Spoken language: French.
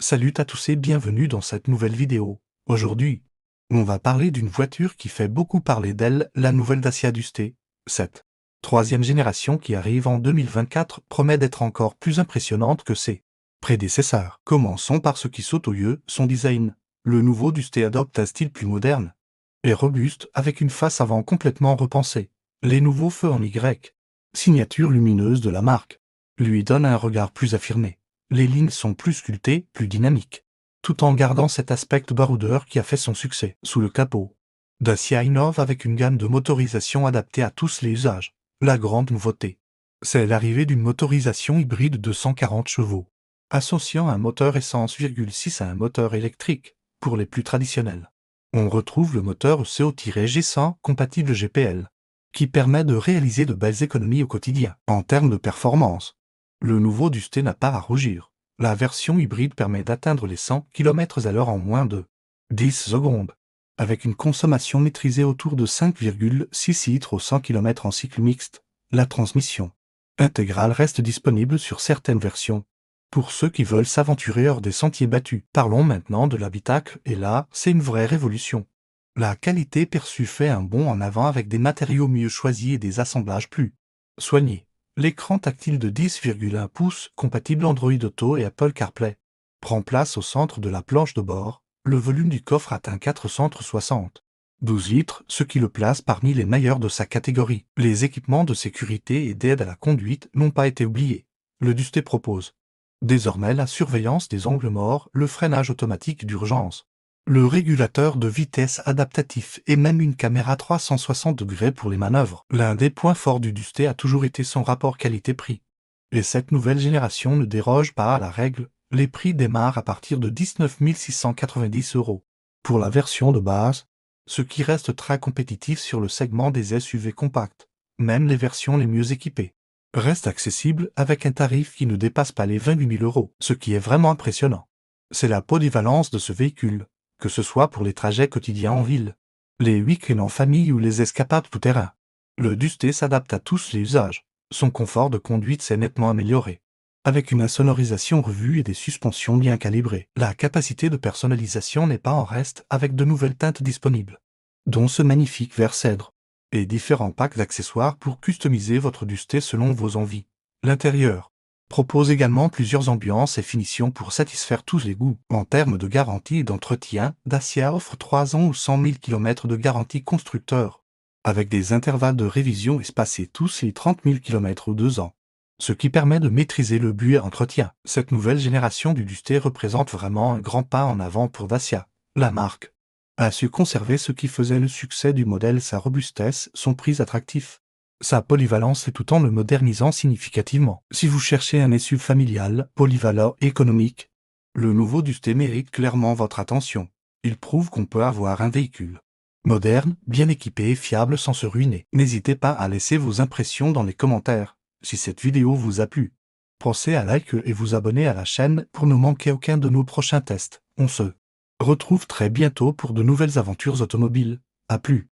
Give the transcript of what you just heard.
Salut à tous et bienvenue dans cette nouvelle vidéo. Aujourd'hui, on va parler d'une voiture qui fait beaucoup parler d'elle, la nouvelle Dacia Duster. Cette troisième génération qui arrive en 2024 promet d'être encore plus impressionnante que ses prédécesseurs. Commençons par ce qui saute aux yeux, son design. Le nouveau Duster adopte un style plus moderne et robuste avec une face avant complètement repensée. Les nouveaux feux en Y, signature lumineuse de la marque, lui donnent un regard plus affirmé. Les lignes sont plus sculptées, plus dynamiques, tout en gardant cet aspect baroudeur qui a fait son succès. Sous le capot, Dacia innove avec une gamme de motorisation adaptée à tous les usages. La grande nouveauté, c'est l'arrivée d'une motorisation hybride de 140 chevaux, associant un moteur essence 6 à un moteur électrique, pour les plus traditionnels. On retrouve le moteur CO-G100 compatible GPL, qui permet de réaliser de belles économies au quotidien. En termes de performance, le nouveau Duster n'a pas à rougir. La version hybride permet d'atteindre les 100 km/h en moins de 10 secondes, avec une consommation maîtrisée autour de 5,6 litres au 100 km en cycle mixte. La transmission intégrale reste disponible sur certaines versions. Pour ceux qui veulent s'aventurer hors des sentiers battus, parlons maintenant de l'habitacle, et là, c'est une vraie révolution. La qualité perçue fait un bond en avant avec des matériaux mieux choisis et des assemblages plus soignés. L'écran tactile de 10,1 pouces, compatible Android Auto et Apple CarPlay, prend place au centre de la planche de bord. Le volume du coffre atteint 472 litres, ce qui le place parmi les meilleurs de sa catégorie. Les équipements de sécurité et d'aide à la conduite n'ont pas été oubliés. Le Duster propose désormais la surveillance des angles morts, le freinage automatique d'urgence, le régulateur de vitesse adaptatif et même une caméra 360 degrés pour les manœuvres. L'un des points forts du Duster a toujours été son rapport qualité-prix. Et cette nouvelle génération ne déroge pas à la règle. Les prix démarrent à partir de 19 690 € pour la version de base, ce qui reste très compétitif sur le segment des SUV compacts. Même les versions les mieux équipées restent accessibles avec un tarif qui ne dépasse pas les 28 000 €, ce qui est vraiment impressionnant. C'est la polyvalence de ce véhicule, que ce soit pour les trajets quotidiens en ville, les week-ends en famille ou les escapades tout-terrain. Le Duster s'adapte à tous les usages. Son confort de conduite s'est nettement amélioré, avec une insonorisation revue et des suspensions bien calibrées. La capacité de personnalisation n'est pas en reste avec de nouvelles teintes disponibles, dont ce magnifique vert cèdre, et différents packs d'accessoires pour customiser votre Duster selon vos envies. L'intérieur propose également plusieurs ambiances et finitions pour satisfaire tous les goûts. En termes de garantie et d'entretien, Dacia offre 3 ans ou 100 000 km de garantie constructeur, avec des intervalles de révision espacés tous les 30 000 km ou 2 ans, ce qui permet de maîtriser le budget entretien. Cette nouvelle génération du Duster représente vraiment un grand pas en avant pour Dacia. La marque a su conserver ce qui faisait le succès du modèle, sa robustesse, son prix attractif, sa polyvalence et tout en le modernisant significativement. Si vous cherchez un SUV familial, polyvalent et économique, le nouveau Duster mérite clairement votre attention. Il prouve qu'on peut avoir un véhicule moderne, bien équipé et fiable sans se ruiner. N'hésitez pas à laisser vos impressions dans les commentaires. Si cette vidéo vous a plu, pensez à liker et vous abonner à la chaîne pour ne manquer aucun de nos prochains tests. On se retrouve très bientôt pour de nouvelles aventures automobiles. À plus.